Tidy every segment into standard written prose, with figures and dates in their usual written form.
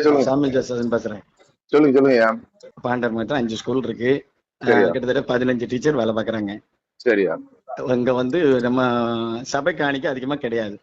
சொல்லுங்க சாமியல் ஜாசன் பேசுறேன். சொல்லுங்க சொல்லுங்க. பாண்டர் மகத்தில் 5 ஸ்கூல் இருக்கு. சரியா கிட்டத்தட்ட 15 டீச்சர் வேலை பார்க்குறாங்க. சரியா. அங்க வந்து நம்ம சபை காணிக்க அதிகமா கிடையாது.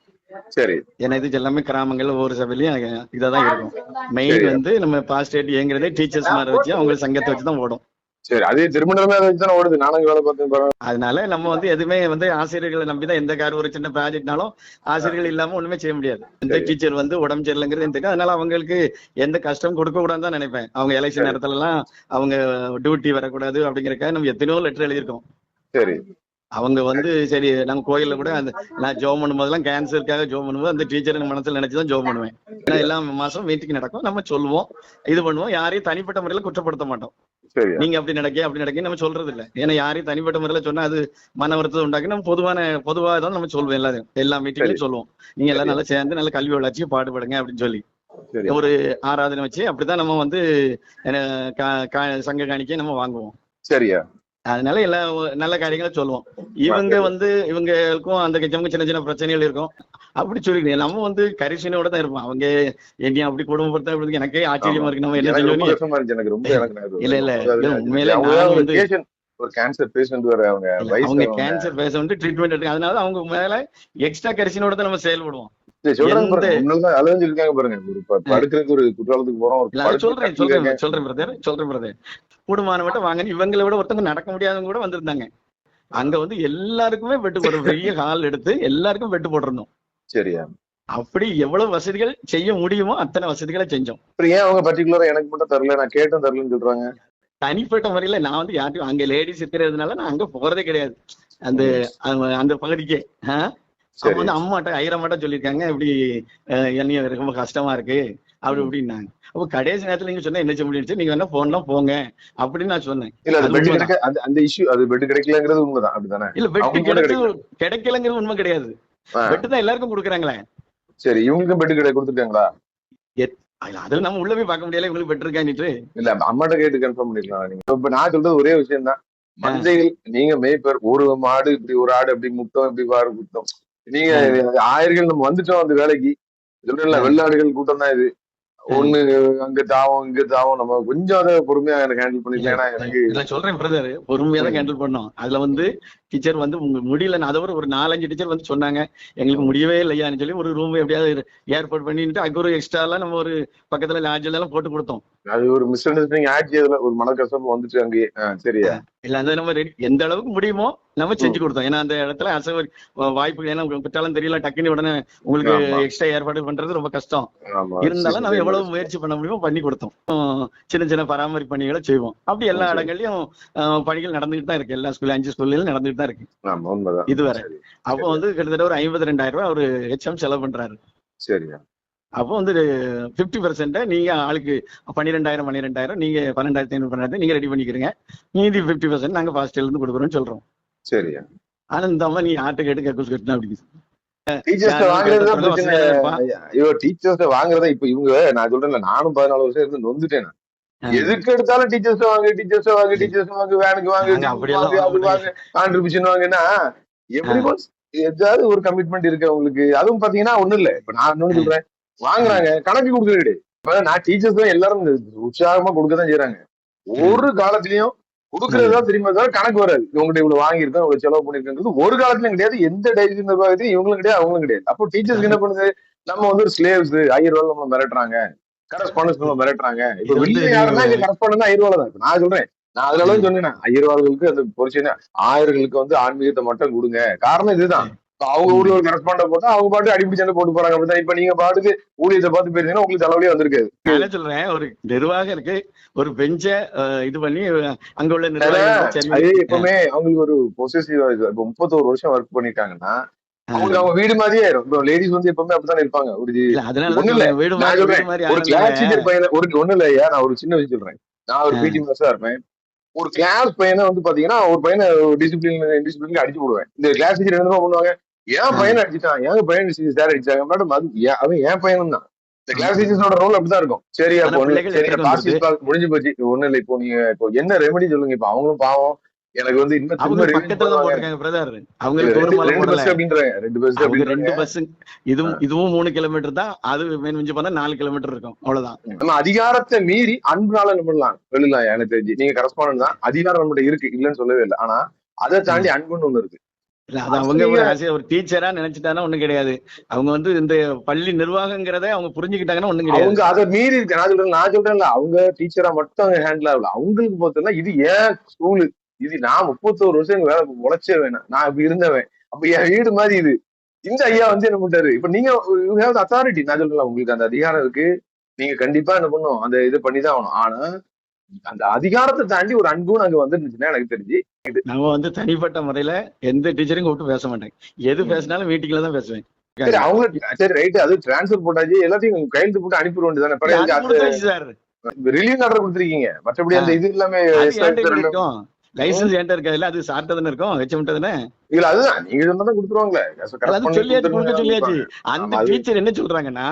சரி. ஏன்னா இது எல்லாமே கிராமங்கள் ஒவ்வொரு சபையிலயும் இதான் இருக்கும். மெயின் வந்து நம்ம பாஸ்டேட் இயங்குறதே டீச்சர்ஸ் மாதிரி வச்சு அவங்க சங்கத்தை வச்சுதான் ஓடும். சரி, அதே திருமணமே அதை வச்சுதானே ஓடுது. நானும் வேலை பார்த்தேன். அதனால நம்ம வந்து எதுவுமே வந்து ஆசிரியர்களை நம்பிதான் எந்த ஒரு சின்ன ப்ராஜெக்ட்னாலும் ஆசிரியர்கள் இல்லாம ஒண்ணுமே செய்ய முடியாது. எந்த டீச்சர் வந்து உடம்பு சரியில்லைங்கிறது தெரியும். அதனால அவங்களுக்கு எந்த கஷ்டம் கொடுக்க கூடாதுன்னு தான் நினைப்பேன். அவங்க எலெக்ஷன் நேரத்துல எல்லாம் அவங்க டியூட்டி வரக்கூடாது அப்படிங்கறக்காக நம்ம எத்தனையோ லெட்டர் எழுதியிருக்கோம். சரி. அவங்க வந்து சரி நம்ம கோயில்ல கூட அந்த நான் ஜோம் பண்ணும்போதெல்லாம் கேன்சருக்காக ஜோம் பண்ணும்போது அந்த டீச்சர் மனசுல நினைச்சுதான் ஜோம் பண்ணுவேன். ஏன்னா எல்லா மாசம் மீட்டிங் நடக்கும், நம்ம சொல்லுவோம், இது பண்ணுவோம். யாரையும் தனிப்பட்ட முறையில குற்றப்படுத்த மாட்டோம். நீங்க அப்படி நடக்க நம்ம சொல்றது இல்லை. ஏன்னா யாரையும் தனிப்பட்ட முறையில சொன்னா அது மன வருத்தத்தை உண்டாக்கி நம்ம பொதுவாக தான் நம்ம சொல்லுவோம். எல்லா மீட்டிங்லயும் சொல்லுவோம், நீங்க எல்லாம் நல்லா சேர்ந்து நல்ல கல்வி வளர்ச்சியை பாடுபடுங்க அப்படின்னு சொல்லி ஒரு ஆராதனை வச்சு அப்படிதான் நம்ம வந்து சங்க காணிக்கை நம்ம வாங்குவோம். சரியா. அதனால எல்லா நல்ல காரியங்களை சொல்லுவோம். இவங்க வந்து இவங்களுக்கும் அந்த சின்ன சின்ன பிரச்சனைகள் இருக்கும். அப்படி சொல்லிக்கிறேன். நம்ம வந்து கரிசனையோட தான் இருப்போம். அவங்க என்னையும் அப்படி குடும்பப்படுத்த எனக்கே ஆச்சரியமா இருக்கு. நம்ம என்ன செஞ்சோம். இல்ல உண்மையிலே ஒரு கேன்சர் பேஷண்ட் வர அவங்க கேன்சர் பேஷண்ட் ட்ரீட்மெண்ட் எடுக்க. அதனால அவங்க மேல எக்ஸ்ட்ரா கரிசனையோட தான் நம்ம செயல்படுவோம். சொல்றேன் பிரதர். கூடுமான மட்டும் வாங்க. இவங்களை விட ஒருத்தவங்க நடக்க முடியாதவங்க கூட வந்திருந்தாங்க. அங்க வந்து எல்லாருக்குமே வெட்டு போடுற பெரிய ஹால் எடுத்து எல்லாருக்கும் வெட்டு போட்டிருந்தோம். சரியா. அப்படி எவ்வளவு வசதிகள் செய்ய முடியுமோ அத்தனை வசதிகளை செஞ்சோம். ஏன் அவங்க பர்டிகுலரா எனக்கு மட்டும் தரல, நான் கேட்டும் தரலன்னு சொல்றாங்க. தனிப்பட்ட முறையில நான் வந்து யார்ட்டும் அங்க லேடிஸ் இருக்கிறதுனால நான் அங்க போறதே கிடையாது. அந்த பகுதிக்கே வந்து அம்மாட்ட ஐயரமாட்ட சொல்லியிருக்காங்க, இப்படி என்னைய ரொம்ப கஷ்டமா இருக்கு அப்படி இப்படின்னாங்க. அப்ப கடைசி நேரத்துல நீங்க சொன்னா என்ன செய்ய முடியும், நீங்க வேணா போன்லாம் போங்க அப்படின்னு நான் சொன்னேன். அந்த இஷ்யூ அது பெட் கிடைக்கலங்கிறது உண்மைதான். அப்படிதானே? இல்ல பெட் கிடைக்கலங்கிறது உண்மை கிடையாது. பெட் தான் எல்லாருக்கும் கொடுக்குறாங்களே. சரி, இவங்களுக்கும் பெட் கொடுத்துருக்காங்களா? அது நம்ம உள்ள போய் பார்க்க முடியல. இவங்களுக்கு பெட் இருக்கான்னு இல்ல அம்மாட்ட கேட்டு கன்ஃபார்ம் பண்ணிக்கலாம். நீங்க இப்ப நான் சொல்றது ஒரே விஷயம் தான். மந்தையில் நீங்க மேய்ப்பர், ஒரு மாடு இப்படி ஒரு ஆடு அப்படி முட்டம் இப்படி வாரு குத்தம். நீங்க ஆயிரங்கள் நம்ம வந்துட்டோம் அந்த வேலைக்கு. சொல்றேன்ல, வெள்ளாடுகள் கூட்டம் தான் இது. ஒண்ணு அங்க தாவும் இங்க தாவும். நம்ம கொஞ்சம் அதை பொறுமையா எனக்கு ஹேண்டில் பண்ணிக்கலாம். எனக்கு சொல்றேன் பிரதர், பொறுமையா தான் ஹேண்டில் பண்ணோம். அதுல வந்து டீச்சர் வந்து முடியல. அதை ஒரு 4-5 டீச்சர் வந்து சொன்னாங்க, எங்களுக்கு முடியவே இல்லையான்னு சொல்லி ஒரு ரூம் எப்படியாவது ஏற்பாடு பண்ணிட்டு அங்க ஒரு எக்ஸ்ட்ரா எல்லாம் நம்ம ஒரு பக்கத்துல லாட்ஜ்ல எல்லாம் போட்டு கொடுத்தோம். அது ஒரு மிஸ் அண்டர்ஸ்டாண்டிங் ஆச்சு. அதுல ஒரு மன கஷ்டம் வந்துட்டு அங்கேயே. சரியா. இல்ல அந்த நம்ம எந்த அளவுக்கு முடியுமோ நம்ம செஞ்சு கொடுத்தோம். ஏன்னா அந்த இடத்துல வாய்ப்பு, ஏன்னா குற்றாலம் தெரியல, டக்குனு உடனே உங்களுக்கு எக்ஸ்ட்ரா ஏற்பாடு பண்றது ரொம்ப கஷ்டம். இருந்தாலும் நம்ம எவ்வளவு முயற்சி பண்ண முடியுமோ பண்ணி கொடுத்தோம். சின்ன சின்ன பராமரிப்பு பணிகளை செய்வோம். அப்படி எல்லா இடங்கள்லயும் பணிகள் நடந்துகிட்டு தான் இருக்கு. எல்லா ஸ்கூல் 5 ஸ்கூல்ல நடந்துகிட்டு தான் இருக்கு இதுவரை. அப்போ வந்து கிட்டத்தட்ட ஒரு 52,000 ரூபாய் ஒரு HM செலவு பண்றாரு. சரியா. அப்போ வந்து 50% நீங்க ஆளுக்கு 12,000 நீங்க 12,500 நீங்க ரெடி பண்ணிக்கிறீங்க. மீதி 50% நாங்க ஹாஸ்டல்ல இருந்து கொடுக்குறோம்னு சொல்றோம். சரியா. ஆனா இந்த அம்மா நீ ஆட்டு கேட்டு கேட்க அப்படி டீச்சர்ஸ் வாங்குறதா. இப்ப இவங்க நான் சொல்றேன்ல, நானும் 14 வருஷம் இருந்து நொந்துட்டேன். எதுக்கு எடுத்தாலும் டீச்சர்ஸ் வாங்க வேனுக்கு வாங்க அது வாங்க கான்ட்ரிபியூஷன் வாங்கன்னா எப்படி ஏதாவது ஒரு கமிட்மெண்ட் இருக்கு அவங்களுக்கு. அதுவும் பாத்தீங்கன்னா ஒண்ணும் இல்ல. இப்ப நான் இன்னொன்னு சொல்றேன், வாங்குறாங்க கணக்கு கொடுக்குறது. இப்ப நான் டீச்சர்ஸ் தான் எல்லாரும் உற்சாகமா கொடுக்கதான் செய்யறாங்க. ஒரு காலத்திலயும் கொடுக்கறதுதான் தெரியுமா தவிர கணக்கு வராது. இவங்ககிட்ட இவ்வளவு வாங்கியிருக்கோம், இவ்வளவு செலவு பண்ணிருக்கிறது ஒரு காலத்திலயும் கிடையாது. எந்த டைரக்ஷன் நிர்வாகத்தையும் இவங்களும் கிடையாது, அவங்களும் கிடையாது. அப்போ டீச்சர்ஸ் என்ன பண்ணுது, நம்ம வந்து ஒரு ஸ்லேவ்ஸ் 1000 ரூபாய் நம்ம மிரட்டுறாங்க, கரஸ்பாண்டன்ஸ் நம்ம மிரட்டுறாங்க. இப்ப வெளியே யாருன்னா இங்க கரஸ்பாண்டன்ஸ் 1000 ரூபாய் தான். நான் சொல்றேன், நான் அதுல சொன்னேன் 1000 ரூபாய்களுக்கு அந்த பொறிச்சு 1000களுக்கு வந்து ஆன்மீகத்தை மட்டும் கொடுங்க. காரணம் இதுதான். அவங்க ஊர்ல ஒரு கரஸ்பாண்ட போட்டா அவங்க பாட்டு அடிப்படி சண்டை போட்டு போறாங்க. அப்படிதான். இப்ப நீங்க பாட்டுக்கு ஊழியத்தை பார்த்து போயிருந்தீங்கன்னா உங்களுக்கு தலைவலியே வந்திருக்காது. நான் சொல்றேன், ஒரு நிர்வாகம் இருக்கு, ஒரு பெஞ்ச இது பண்ணி அங்க உள்ள எப்பவுமே அவங்களுக்கு ஒரு பொசசிவ். இப்ப 31 வருஷம் ஒர்க் பண்ணிருக்காங்கன்னா அவங்களுக்கு அவங்க வீடு மாதிரியே ஆயிரும். இப்போ லேடிஸ் வந்து எப்பவுமே அப்படித்தான் இருப்பாங்க. ஒரு கிளாஸ் டீச்சர் பையனை ஒண்ணு இல்லையா, நான் ஒரு சின்ன விஷயம் சொல்றேன். நான் ஒரு பிடி மாஸ்டரா இருப்பேன். ஒரு கிளாஸ் பையனை வந்து பாத்தீங்கன்னா ஒரு பையனை டிசிப்ளின் அடிச்சு போடுவேன். இந்த கிளாஸ் டீச்சர் என்ன பண்ணுவாங்க, என் பையனை அடிச்சுட்டான், என் பையன் சார் அடிச்சாங்க மேடம், அது அவன் என் பையனும் தான். இந்த கிளாஸ் டீச்சர்ஸோட ரோல் அப்படிதான் இருக்கும். சரியா முடிஞ்சு போச்சு, ஒண்ணு இல்லை. இப்போ நீங்க இப்போ என்ன ரெமெடி சொல்லுங்க. இப்ப அவங்களும் பாவம், எனக்கு வந்து இன்னும் அவங்க பக்கத்துல தான் போட்டிருக்காங்க பிரதர். அவங்களுக்கு ஒரு மலை போடல, 2 பஸ். இதுவும் 3 கிலோமீட்டர் தான், அது மிஞ்சி போனா 4 கிலோமீட்டர் இருக்கும், அவ்வளவுதான். நம்ம அதிகாரத்தை மீறி அன்புனால நம்மலாம் வெளிலாம் எனக்கு தெரிஞ்சு. நீங்க கரஸ்பாண்டன்ட் தான், அதிகாரம் நம்மகிட்ட இருக்கு, இல்லன்னு சொல்லவே இல்லை. ஆனா அதை தாண்டி அன்புன்னு ஒண்ணு இருக்கு. அவங்க ஒரு டீச்சரா நினைச்சிட்டானா ஒண்ணும் கிடையாது. அவங்க வந்து இந்த பள்ளி நிர்வாகங்கிறத அவங்க புரிஞ்சுக்கிட்டாங்கன்னா ஒண்ணும் கிடையாது. அவங்க அதை மீறி இருக்கு. நான் சொல்றேன்ல, அவங்க டீச்சரா மட்டும் அவங்க ஹேண்டில் ஆகல. அவங்களுக்கு பார்த்தோம்னா இது ஏன் ஸ்கூலு, இது நான் 31 வருஷம் எங்க வேலை உழைச்சே வேணாம், நான் இப்ப இருந்தவன், அப்ப என் வீடு மாதிரி இது. இந்த ஐயா வந்து என்ன பண்ணிட்டாரு, இப்ப நீங்க அத்தாரிட்டி, நான் சொல்றேன் உங்களுக்கு அந்த அதிகாரம் இருக்கு, நீங்க கண்டிப்பா என்ன பண்ணும், அந்த இது பண்ணிதான் ஆகணும். ஆனா அந்த அதிகாரத்தை தாண்டி ஒரு அன்பும் அங்க வந்துருந்துச்சுன்னா எனக்கு தெரிஞ்சு நம்ம வந்து தனிப்பட்ட முறையில எந்த டீச்சரையும் கூப்பிட்டு பேச மாட்டேன். எது பேசினாலும் மீட்டிங்ல தான் பேசுவேன். சரி, அவங்க சரி ரைட், அது டிரான்ஸ்பர் போட்டாச்சு, எல்லாத்தையும் கையெழுத்து போட்டு அனுப்பிட வேண்டியதானே. சார் ரிலீவ் ஆர்டர் கொடுத்துருக்கீங்க, மற்றபடி அந்த இது எல்லாமே லைசன்ஸ் என்கிட்ட இருக்காதுல்ல, அது சார்ட்ட தானே இருக்கும், ஹெச்எம் தானே. இல்ல அதுதான் நீங்க சொன்னதான் கொடுத்துருவாங்களே. சொல்லியாச்சு. அந்த டீச்சர் என்ன சொல்றாங்கன்னா,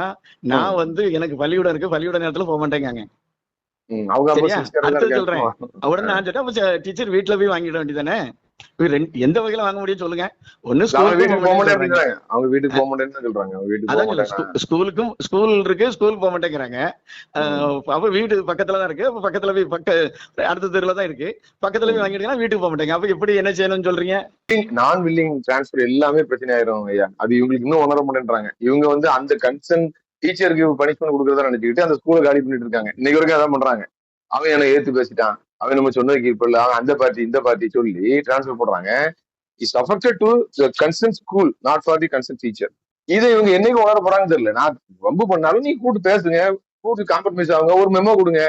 நான் வந்து எனக்கு பள்ளிக்கூடம் இருக்கு, பள்ளிக்கூட நேரத்துல போக மாட்டேங்க. சொல்றேன் உடனே நான் சொல்றேன், டீச்சர் வீட்டுல போய் வாங்கிட வேண்டியதானே. எந்த வகையில வாங்க முடியும் சொல்லுங்க. ஒண்ணு ஸ்கூலுக்கும் ஸ்கூல் இருக்கு, ஸ்கூல் போக மாட்டேங்கிறாங்க. அப்ப வீடு பக்கத்துலதான் இருக்கு, அப்ப பக்கத்துல போய் அடுத்த தெருல தான் இருக்கு, பக்கத்துல போய் வாங்கிட்டீங்கன்னா வீட்டுக்கு போக மாட்டேங்க. அப்ப எப்படி என்ன செய்யணும்னு சொல்றீங்க? நான் வில்லிங் டிரான்ஸ்பர் எல்லாமே பிரச்சனை ஆயிரும் ஐயா. அது இவங்களுக்கு இன்னும் உணர மாட்டேன்றாங்க. இவங்க வந்து அந்த கன்சர்ன் டீச்சருக்கு பனிஷ்மெண்ட் கொடுக்கறதா நினைச்சுக்கிட்டு அந்த ஸ்கூலை காலி பண்ணிட்டு இருக்காங்க. இன்னைக்கு வரைக்கும் அதான் பண்றாங்க. அவன் என்ன ஏத்து பேசிட்டான், அவன் நம்ம சொன்னதுக்கு இப்ப இல்ல, அவன் அந்த பார்ட்டி இந்த பார்ட்டி சொல்லி டிரான்ஸ்பர் போடுறாங்க. It's affected to concern school, not for the concern teacher. இதை இவங்க என்னைக்கு உணர போறாங்கன்னு தெரியல. நான் ரொம்ப பண்ணாலும் நீ கூட்டு பேசுங்க, கூட்டு காம்ப்ரமைஸ் ஆகுங்க, ஒரு மெமோ கொடுங்க,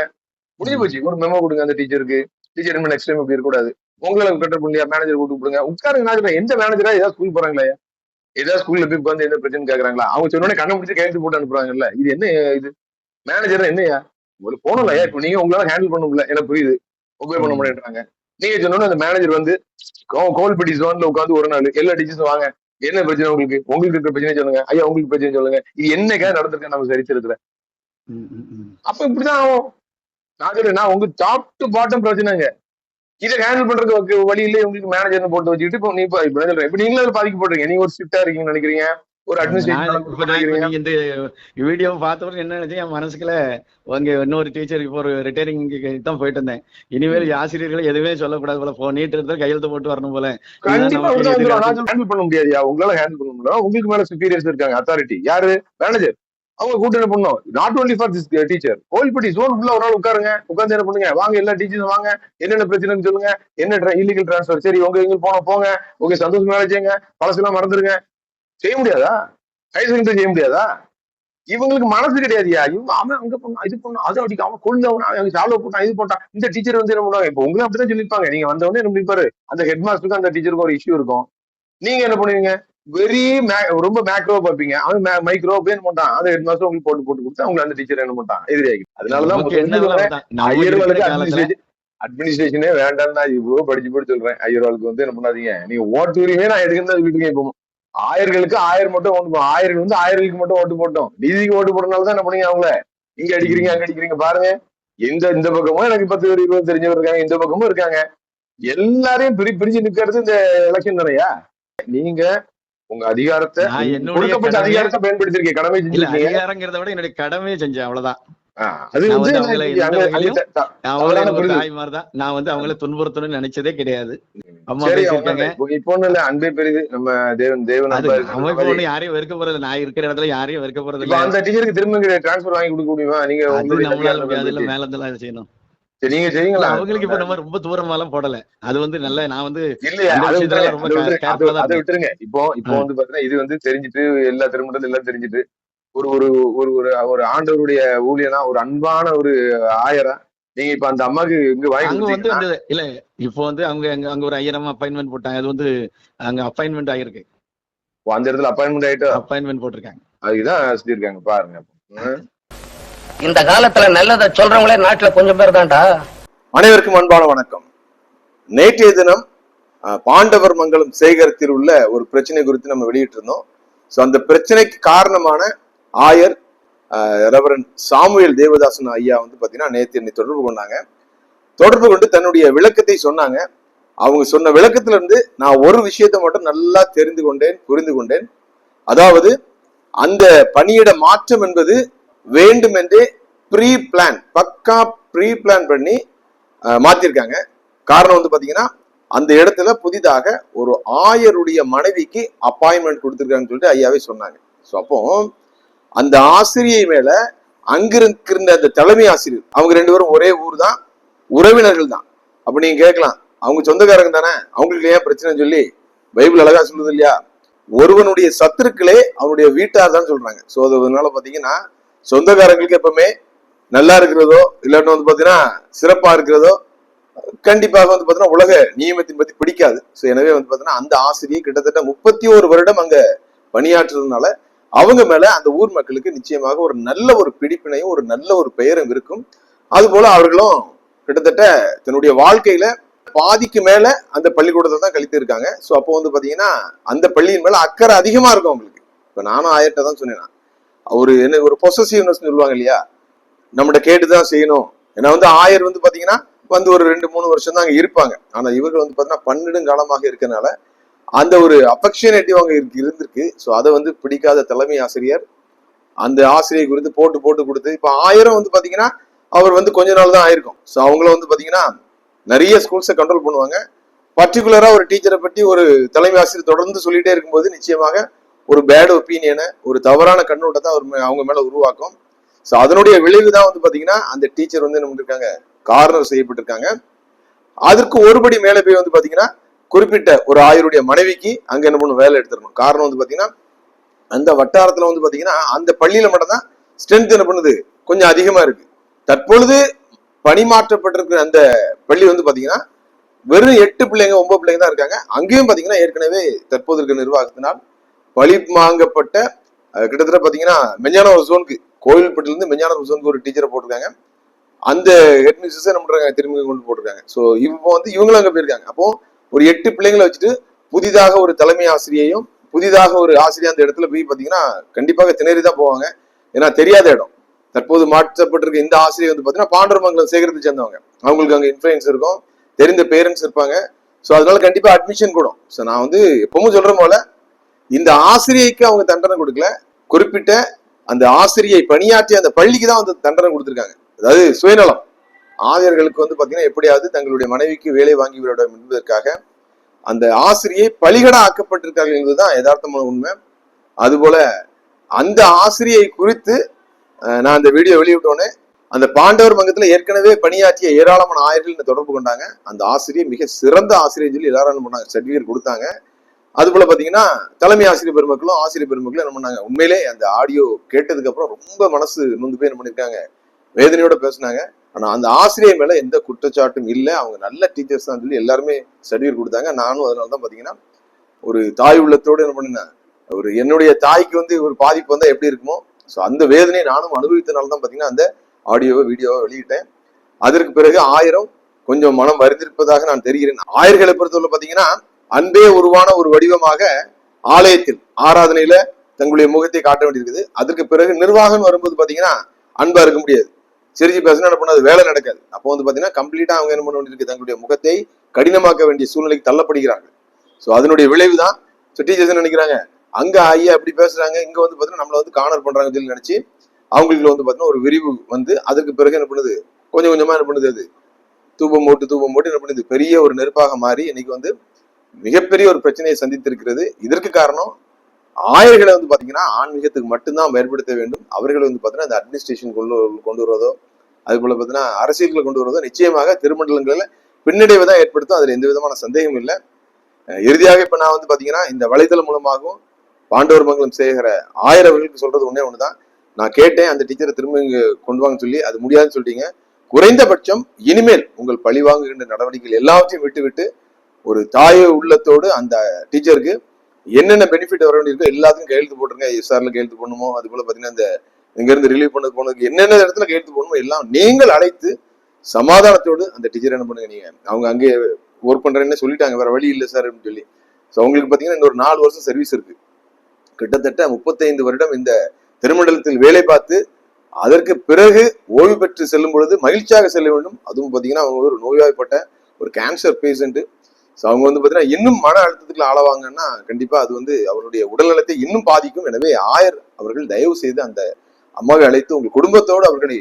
முடிஞ்சு போச்சு. ஒரு மெமோ கொடுங்க அந்த டீச்சருக்கு. டீச்சர் என்ன நெக்ஸ்ட் டைம் இப்படி இருக்கக்கூடாது, உங்களை கட்டர் பண்ணியா மேனேஜர் கூட்டு கொடுங்க, உட்காருங்க. நான் எந்த மேனேஜரா ஏதாவது ஸ்கூல் போறாங்களா, ஏதாவது ஸ்கூல்ல போய் வந்து என்ன பிரச்சனை கேக்குறாங்களா, அவங்க சொன்னோடனே கண்ணை முடிச்சு கையெழுத்து போட்டு அனுப்புறாங்கல்ல. இது என்ன, இது மேனேஜர் என்னையா ஒரு போனலையா, இப்ப நீங்க உங்களால ஹேண்டில் பண்ண முடியல, எனக்கு புரியுது, ஒபே பண்ண முடியாங்க. நீங்க சொன்னோன்னு அந்த மேனேஜர் வந்து கோல்பட்டி ஜோன்ல உட்காந்து ஒரு நாள் எல்லா டீச்சர்ஸும் வாங்க, என்ன பிரச்சனை உங்களுக்கு, உங்களுக்கு இருக்கிற பிரச்சனை சொல்லுங்க ஐயா, உங்களுக்கு பிரச்சனை சொல்லுங்க, இது என்னக்கா நடந்திருக்க நம்ம சரித்திரத்துல. அப்ப இப்படிதான் ஆகும். நான் சொல்றேன், நான் உங்க டாப் டு பாட்டம் பிரச்சனைங்க. இதை ஹேண்டில் பண்றதுக்கு வழி இல்லை உங்களுக்கு, மேனேஜர் போட்டு வச்சுக்கிட்டு இப்போ நீ சொல்றேன், இப்ப நீங்களும் பாதிக்கப்படுறீங்க. நீங்க ஒரு ஸ்ட்ரிக்டா இருக்கீங்கன்னு நினைக்கிறீங்க, ஒரு அட்மினிஸ்ட்ரேஷன். இந்த வீடியோ பார்த்தவரை என்ன நினைச்சேன், என் மனசுக்குள்ள உங்க இன்னொரு டீச்சர் இப்போ ஒரு ரிட்டையரிங் தான் போயிட்டு இருந்தேன், இனிமேல் ஆசிரியர்களை எதுவுமே சொல்லக்கூடாது போல, போ நீட்டு இருந்தா கையெழுத்து போட்டு வரணும் போல. ஹேண்டில் பண்ண முடியாதுயா, உங்களால ஹேண்டில் பண்ண முடியும். உங்களுக்கு மேல சுப்பீரியர்ஸ் இருக்காங்க, அத்தாரிட்டி யாரு, மேனேஜர். அவங்க கூட்டு என்ன பண்ணும், not only for this teacher, கோல்பட்டி ஜோன் உள்ள ஒரு நாள் உட்காருங்க, உட்காந்து என்ன பண்ணுங்க, வாங்க எல்லா டீச்சர்ஸ் வாங்க, என்னென்ன பிரச்சனைன்னு சொல்லுங்க, என்ன இல்லீகல் டிரான்ஸ்பர், சரி உங்க எங்க போங்க, ஓகே சந்தோஷம் வேலை செய்யுங்க, பழசெல்லாம் மறந்துருங்க. செய்ய முடியாதா? ஹையர் செகண்டரி செய்ய முடியாதா? இவங்களுக்கு மனசு கிடையாதுயா. இவங்க அவன் அங்க பண்ணா இது பண்ணா, அதை அடிக்க அவன் கொண்டு அவன் சாலோ போட்டான், இது போட்டான். இந்த டீச்சர் வந்து என்ன பண்ணுவாங்க, இப்ப உங்களும் அப்படிதான் சொல்லிருப்பாங்க. நீங்க வந்தவொடனே என்ன பண்ணிருப்பாரு, அந்த ஹெட் மாஸ்டருக்கு அந்த டீச்சருக்கு ஒரு இஷ்யூ இருக்கும். நீங்க என்ன பண்ணுவீங்க, ரொம்ப மேக்ரோ பார்ப்பீங்க, அவன் மைக்ரோ என்ன பண்ணான், அந்த ஹெட் மாஸ்டர் உங்களுக்கு போட்டு கொடுத்து அவங்க அந்த டீச்சர் என்ன பண்ணான் எதிராகி. அதனாலதான் அட்மினிஸ்ட்ரேஷனே வேண்டாம். நான் இவ்வளவு படிச்சு சொல்றேன், ஐயர்வாளுக்கு வந்து என்ன பண்ணாதீங்க, நீங்க ஓட்டு உரிமையே நான் எதுக்கு சொல்லிட்டு இப்போ 1000களுக்கு 1000 மட்டும் ஓட்டு போடும், 1000 வந்து 1000களுக்கு மட்டும் ஓட்டு போட்டோம். டிசிக்கு ஓட்டு போட்டனாலதான் என்ன பண்ணீங்க, அவங்கள இங்க அடிக்கிறீங்க அங்க அடிக்கிறீங்க. பாருங்க, இந்த பக்கமும் எனக்கு 10 பேர் 20 தெரிஞ்சவர் இருக்காங்க, இந்த பக்கமும் இருக்காங்க. எல்லாரையும் பிரிச்சு நிக்கிறது இந்த எலெக்ஷன் தானையா. நீங்க உங்க அதிகாரத்தை, கொடுக்கப்பட்ட அதிகாரத்தை பயன்படுத்திருக்கீங்க, கடமை செஞ்சிருக்கீங்க. அதிகாரங்கிறத விட என்னுடைய கடமையை செஞ்சேன், அவ்வளவுதான். அது வந்து நான் வந்து அவங்களை துன்புறுத்தணும்னு நினைச்சதே கிடையாது. இப்போ ஒண்ணு இல்ல, அன்பே பெரிது. நம்ம தேவன் யாரையும் வெறுக்க போறது, நான் இருக்கிற இடத்துல யாரையும் வெறுக்க போறது இல்ல. அந்த டீச்சருக்கு திரும்ப டிரான்ஸ்பர் வாங்கி கொடுக்க முடியுமா? நீங்க மேல இருந்தெல்லாம் செய்யணும். நீங்க செய்யுங்களா? அவங்களுக்கு இப்ப நம்ம ரொம்ப தூரமாலாம் போடல. அது வந்து நல்ல, நான் வந்து அதை விட்டுருங்க. இப்போ வந்து பாத்தீங்கன்னா இது வந்து தெரிஞ்சுட்டு, எல்லா திருமணத்துல எல்லாம் தெரிஞ்சுட்டு, ஒரு ஒரு ஒரு ஒரு ஆண்டவருடைய ஊழியனா, ஒரு அன்பான ஒரு ஆயரா நீங்க இப்ப அந்த அம்மாக்கு இங்க வாங்கி இல்ல, இப்போ வந்து அவங்க அங்க ஒரு 1000 அப்பாயின்மெண்ட் போட்டாங்க. அது வந்து அங்க அப்பாயின்மெண்ட் ஆயிருக்கு, அந்த இடத்துல அப்பாயின்மெண்ட் ஆயிட்டு அப்பாயின்மெண்ட் போட்டிருக்காங்க. அதுதான் சொல்லியிருக்காங்க பாருங்க. இந்த காலத்துல நல்லதை சொல்றவங்களே நாட்டுல கொஞ்சம் பேர் தான்டா. அனைவருக்கும் அன்பான வணக்கம். நேற்றைய தினம் பாண்டவர் மங்கலம் சேகரத்தில் உள்ள ஒரு பிரச்சனை குறித்து நம்ம வெளியிட்டு இருந்தோம். ஸோ அந்த பிரச்சனைக்கு காரணமான ஆயர் ரெவரண்ட் சாமுவேல் தேவதாசன் ஐயா வந்து பாத்தீங்கன்னா நேற்று என்னை தொடர்பு கொண்டாங்க. தொடர்பு கொண்டு தன்னுடைய விளக்கத்தை சொன்னாங்க. அவங்க சொன்ன விளக்கத்துல இருந்து நான் ஒரு விஷயத்தை மட்டும் நல்லா தெரிந்து கொண்டேன், புரிந்து கொண்டேன். அதாவது அந்த பணியிட மாற்றம் என்பது வேண்டுமென்றே ப்ரீ பிளான், பக்கா ப்ரீ பிளான் பண்ணி மாத்திருக்காங்க. காரணம் வந்து பாத்தீங்கன்னா அந்த இடத்துல புதிதாக ஒரு ஆயருடைய மனைவிக்கு அப்பாயின்மெண்ட் கொடுத்திருக்காங்கன்னு சொல்லிட்டு ஐயாவே சொன்னாங்க. ஸோ அப்போ அந்த ஆசிரியை மேல அங்கிருக்கிற அந்த தலைமை ஆசிரியர், அவங்க 2 பேரும் ஒரே ஊர் தான், உறவினர்கள் தான். அப்ப நீங்க கேட்கலாம், அவங்க சொந்தக்காரங்க தானே, அவங்களுக்கு ஏன் பிரச்சனைன்னு சொல்லி பைபிள் அழகா சொல்லுது இல்லையா, ஒருவனுடைய சத்துருக்களே அவனுடைய வீட்டார் தான் சொல்றாங்க. ஸோ அதனால பாத்தீங்கன்னா சொந்தக்காரங்களுக்கு எப்பவுமே நல்லா இருக்கிறதோ இல்லாட்டி வந்து பாத்தீங்கன்னா சிறப்பா இருக்கிறதோ கண்டிப்பாக வந்து பாத்தீங்கன்னா உலக நியமத்தின் பத்தி பிடிக்காது. ஸோ எனவே வந்து பாத்தீங்கன்னா அந்த ஆசிரியை கிட்டத்தட்ட 31 வருடம் அங்க பணியாற்றுறதுனால அவங்க மேல அந்த ஊர் மக்களுக்கு நிச்சயமாக ஒரு நல்ல ஒரு பிடிப்பினையும் ஒரு நல்ல ஒரு பெயரும் இருக்கும். அது போல அவர்களும் கிட்டத்தட்ட தன்னுடைய வாழ்க்கையில பாதிக்கு மேல அந்த பள்ளிக்கூடத்தை தான் கழித்து இருக்காங்க. ஸோ அப்போ வந்து பாத்தீங்கன்னா அந்த பள்ளியின் மேல அக்கறை அதிகமா இருக்கும் அவங்களுக்கு. இப்ப நானும் ஆயர்கிட்ட தான் சொன்னேன், ஒரு பொசசிவ்னஸ் சொல்லுவாங்க இல்லையா, நம்மகிட்ட கேட்டுதான் செய்யணும். ஏன்னா வந்து ஆயர் வந்து பாத்தீங்கன்னா வந்து ஒரு 2-3 வருஷம் தான் அங்க இருப்பாங்க. ஆனா இவர்கள் வந்து பாத்தீங்கன்னா 12 காலமாக இருக்கனால அந்த ஒரு அஃபெக்ஷனேட்டிவ் அவங்க இருந்திருக்கு. ஸோ அதை வந்து பிடிக்காத தலைமை ஆசிரியர் அந்த ஆசிரியை குறித்து போட்டு கொடுத்து, இப்ப ஆயிரம் வந்து பாத்தீங்கன்னா அவர் வந்து கொஞ்ச நாள் தான் ஆயிருக்கும். ஸோ அவங்கள வந்து பாத்தீங்கன்னா நிறைய ஸ்கூல்ஸை கண்ட்ரோல் பண்ணுவாங்க. பர்டிகுலரா ஒரு டீச்சரை பற்றி ஒரு தலைமை ஆசிரியர் தொடர்ந்து சொல்லிட்டே இருக்கும்போது நிச்சயமாக ஒரு பேட் ஒப்பீனியனை, ஒரு தவறான கண்ணோட்டத்தை அவங்க மேல உருவாக்கும். ஸோ அதனுடைய விளைவு தான் வந்து பாத்தீங்கன்னா அந்த டீச்சர் வந்து என்ன பண்ணிருக்காங்க, கார்னர் செய்யப்பட்டிருக்காங்க. அதற்கு ஒருபடி மேல போய் வந்து பாத்தீங்கன்னா குறிப்பிட்ட ஒரு ஆயருடைய மனைவிக்கு அங்க என்ன பண்ணணும், வேலை எடுத்துடணும். காரணம் வந்து பாத்தீங்கன்னா அந்த வட்டாரத்துல வந்து பாத்தீங்கன்னா அந்த பள்ளியில மட்டும்தான் ஸ்ட்ரென்த் என்ன பண்ணுது, கொஞ்சம் அதிகமா இருக்கு. தற்பொழுது பணிமாற்றப்பட்டிருக்கிற அந்த பள்ளி வந்து பாத்தீங்கன்னா வெறும் 8 பிள்ளைங்க 9 பிள்ளைங்க தான் இருக்காங்க. அங்கேயும் பாத்தீங்கன்னா ஏற்கனவே தற்போது இருக்கிற நிர்வாகத்தினால் பழி வாங்கப்பட்ட கிட்டத்தட்ட பாத்தீங்கன்னா மெஞ்ஞானவர் ஜோனுக்கு, கோவில்பட்டில இருந்து மெஞ்ஞானவர் ஜோனுக்கு ஒரு டீச்சரை போட்டிருக்காங்க. அந்த ஹெட் மிஸ்ஸஸ் என்ன பண்றாங்க, திரும்பி கொண்டு போட்டிருக்காங்க. ஸோ இப்போ வந்து இவங்களும் அங்க போயிருக்காங்க. அப்போ ஒரு 8 பிள்ளைங்களை வச்சுட்டு புதிதாக ஒரு தலைமை ஆசிரியையும் புதிதாக ஒரு ஆசிரியர் அந்த இடத்துல போய் பாத்தீங்கன்னா கண்டிப்பாக திணறிதான் போவாங்க. ஏன்னா தெரியாத இடம். தற்போது மாற்றப்பட்டிருக்க இந்த ஆசிரியர் வந்து பாத்தீங்கன்னா பாண்டூர்மங்கலம் சேகரத்தை சேர்ந்தவங்க, அவங்களுக்கு அங்க இன்ஃபுளுன்ஸ் இருக்கும், தெரிந்த பேரண்ட்ஸ் இருப்பாங்க. ஸோ அதனால கண்டிப்பா அட்மிஷன் கூடும். ஸோ நான் வந்து எப்பவும் சொல்ற போல இந்த ஆசிரியைக்கு அவங்க தண்டனை கொடுக்கல, குறிப்பிட்ட அந்த ஆசிரியை பணியாற்றிய அந்த பள்ளிக்கு தான் வந்து தண்டனை கொடுத்திருக்காங்க. அதாவது சுயநலம். ஆசிரியர்களுக்கு வந்து பாத்தீங்கன்னா எப்படியாவது தங்களுடைய மனைவிக்கு வேலை வாங்கி விட என்பதற்காக அந்த ஆசிரியை பலிகடா ஆக்கப்பட்டிருக்கார்கள் என்பதுதான் யதார்த்தமான உண்மை. அதுபோல அந்த ஆசிரியை குறித்து நான் அந்த வீடியோ வெளியிட்டோன்னே அந்த பாண்டவர் மங்கத்துல ஏற்கனவே பணியாற்றிய ஏராளமான ஆயர்கள் தொடர்பு கொண்டாங்க. அந்த ஆசிரியர் மிக சிறந்த ஆசிரியர் சொல்லி எல்லாரும் என்ன பண்ணாங்க, சர்டிபிகேட் கொடுத்தாங்க. அது போல பாத்தீங்கன்னா தலைமை ஆசிரியர் பெருமக்களும் ஆசிரியர் பெருமக்களும் என்ன பண்ணாங்க, உண்மையிலே அந்த ஆடியோ கேட்டதுக்கு அப்புறம் ரொம்ப மனசு நொந்து போய் என்ன பண்ணிருக்காங்க, வேதனையோட பேசினாங்க. ஆனா அந்த ஆசிரியர் மேல எந்த குற்றச்சாட்டும் இல்லை, அவங்க நல்ல டீச்சர்ஸ் தான் சொல்லி எல்லாருமே சர்டிபிகேட் கொடுத்தாங்க. நானும் அதனாலதான் பாத்தீங்கன்னா ஒரு தாய் உள்ளத்தோடு என்ன பண்ணினேன், ஒரு என்னுடைய தாய்க்கு வந்து ஒரு பாதிப்பு வந்தா எப்படி இருக்குமோ, ஸோ அந்த வேதனையை நானும் அனுபவித்தனால்தான் பாத்தீங்கன்னா அந்த ஆடியோவை வீடியோவை வெளியிட்டேன். அதற்கு பிறகு ஆயிரம் கொஞ்சம் மனம் வருந்திருப்பதாக நான் தெரிகிறேன். ஆயர்களை பொறுத்தவரை பாத்தீங்கன்னா அன்பே உருவான ஒரு வடிவமாக ஆலயத்தில் ஆராதனையில தங்களுடைய முகத்தை காட்ட வேண்டியிருக்குது. அதற்கு பிறகு நிர்வாகம் வரும்போது பாத்தீங்கன்னா அன்பா இருக்க முடியாது, சிரிச்சு பேசினா என்ன பண்ணாது, வேலை நடக்காது. அப்போ வந்து பாத்தீங்கன்னா கம்ப்ளீட்டா அவங்க என்ன பண்ண வேண்டியிருக்கு, தங்களுடைய முகத்தை கடினமாக்க வேண்டிய சூழ்நிலைக்கு தள்ளப்படுகிறார்கள். ஸோ அதனுடைய விளைவு தான் டீச்சர்ஸ் நினைக்கிறாங்க, அங்க ஐயா அப்படி பேசுறாங்க, இங்க வந்து பாத்தீங்கன்னா நம்மள வந்து கார்னர் பண்றாங்கன்னு சொல்லி நினைச்சு அவங்களுக்கு வந்து பாத்தீங்கன்னா ஒரு விரிவு வந்து அதற்கு பிறகு என்ன பண்ணுது, கொஞ்சம் கொஞ்சமா என்ன பண்ணுது, அது தூபம் போட்டு என்ன பண்ணுது, பெரிய ஒரு நெருப்பாக மாறி இன்னைக்கு வந்து மிகப்பெரிய ஒரு பிரச்சனையை சந்தித்திருக்கிறது. இதற்கு காரணம் ஆயர்களை வந்து பாத்தீங்கன்னா ஆன்மீகத்துக்கு மட்டும்தான் பயன்படுத்த வேண்டும். அவர்களை வந்து பாத்தீங்கன்னா அந்த அட்மினிஸ்ட்ரேஷன் கொண்டு வருவதோ அது போல பாத்தீங்கன்னா அரசியல்களை கொண்டு வருவதோ நிச்சயமாக திருமண்டலங்களில் பின்னடைவை தான் ஏற்படுத்தும். அதுல எந்த விதமான சந்தேகம் இல்லை. இறுதியாக இப்ப நான் வந்து பாத்தீங்கன்னா இந்த வலைதளம் மூலமாகவும் பாண்டவர் மங்கலம் சேகர ஆயர் அவர்களுக்கு சொல்றது ஒண்ணுதான். நான் கேட்டேன், அந்த டீச்சரை திரும்ப இங்க கொண்டு வாங்க சொல்லி, அது முடியாதுன்னு சொல்லிட்டீங்க. குறைந்தபட்சம் இனிமேல் உங்கள் பழி வாங்குகின்ற நடவடிக்கைகள் எல்லாவற்றையும் விட்டு ஒரு தாய உள்ளத்தோடு அந்த டீச்சருக்கு என்னென்ன பெனிஃபிட் வர வேண்டியிருக்கோ எல்லாத்தையும் கையெழுத்து போட்டுருங்க. எஸ்ஆர்ல கையெழுத்து போடணுமோ, அது போல பாத்தீங்கன்னா இந்த இங்க இருந்து ரிலீவ் போனதுக்கு என்னென்ன இடத்துல கையெழுத்து போடணுமோ எல்லாம் நீங்கள் அழைத்து சமாதானத்தோடு அந்த டீச்சர் என்ன பண்ணுங்க, நீங்க அவங்க அங்கே ஒர்க் பண்றேன்னு சொல்லிட்டாங்க, வேற வழி இல்லை சார் அப்படின்னு சொல்லி. ஸோ அவங்களுக்கு பாத்தீங்கன்னா இந்த ஒரு 4 வருஷம் சர்வீஸ் இருக்கு. கிட்டத்தட்ட 35 வருடம் இந்த திருமண்டலத்தில் வேலை பார்த்து அதற்கு பிறகு ஓய்வு பெற்று செல்லும் பொழுது மகிழ்ச்சியாக செல்ல வேண்டும். அதுவும் பாத்தீங்கன்னா அவங்க ஒரு நோய்வாய்ப்பட்ட ஒரு கேன்சர் பேஷண்ட். அவங்க வந்து பாத்தீங்கன்னா இன்னும் மன அழுத்தத்துக்குள்ள ஆளவாங்கன்னா கண்டிப்பா அது வந்து அவருடைய உடல்நலத்தை இன்னும் பாதிக்கும். எனவே ஆயர் அவர்கள் தயவு செய்து அந்த அம்மாவை அழைத்து உங்கள் குடும்பத்தோடு அவர்களை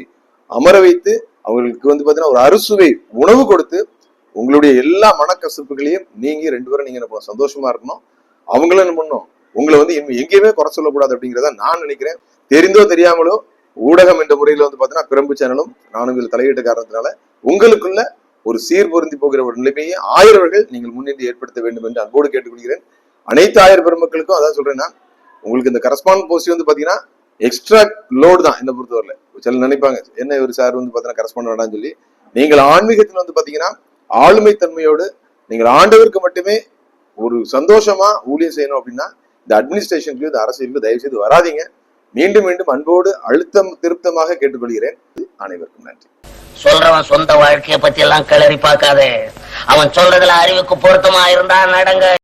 அமர வைத்து அவங்களுக்கு வந்து பாத்தீங்கன்னா ஒரு அறுசுவை உணவு கொடுத்து உங்களுடைய எல்லா மனக்கசப்புகளையும் நீங்க 2 பேரும் நீங்க சந்தோஷமா இருக்கணும். அவங்களும் என்ன பண்ணணும், உங்களை வந்து எங்கேயுமே குறை சொல்லக்கூடாது அப்படிங்கிறத நான் நினைக்கிறேன். தெரிந்தோ தெரியாமலோ ஊடகம் என்ற முறையில வந்து பாத்தீங்கன்னா பிரம்பு சேனலும் நானும் இதில் தலையிட்ட காரணத்தினால உங்களுக்குள்ள ஒரு சீர்பொருந்தி போகிற ஒரு நிலைமையை ஆயர்கள் நீங்கள் முன்னின்று ஏற்படுத்த வேண்டும் என்று அன்போடு கேட்டுக்கொள்கிறேன். அனைத்து ஆயர் பெருமக்களுக்கும் அதான் சொல்றேன்னா, உங்களுக்கு இந்த கரஸ்பாண்ட் போஸ்ட் வந்து பாத்தீங்கன்னா எக்ஸ்ட்ரா லோடு தான் என்ன பொறுத்தவரையில. சில நினைப்பாங்க என்ன ஒரு சார் வந்து பாத்தீங்கன்னா கரஸ்பாண்ட் வேண்டாம்னு சொல்லி. நீங்கள் ஆன்மீகத்தில் வந்து பாத்தீங்கன்னா ஆளுமை தன்மையோடு நீங்கள் ஆண்டவருக்கு மட்டுமே ஒரு சந்தோஷமா ஊழியம் செய்யணும் அப்படின்னா இந்த அட்மினிஸ்ட்ரேஷனுக்கு இந்த அரசியலுக்கு தயவு செய்து வராதிங்க. மீண்டும் மீண்டும் அன்போடு அழுத்தம் திருப்தமாக கேட்டுக்கொள்கிறேன். அனைவருக்கும் நன்றி. சொல்றவன் சொந்த வாழ்க்கைய பத்தி எல்லாம் கிளறி பார்க்காதே. அவன் சொல்றதுல அறிவுக்கு பொருத்தமா இருந்தா நடங்க.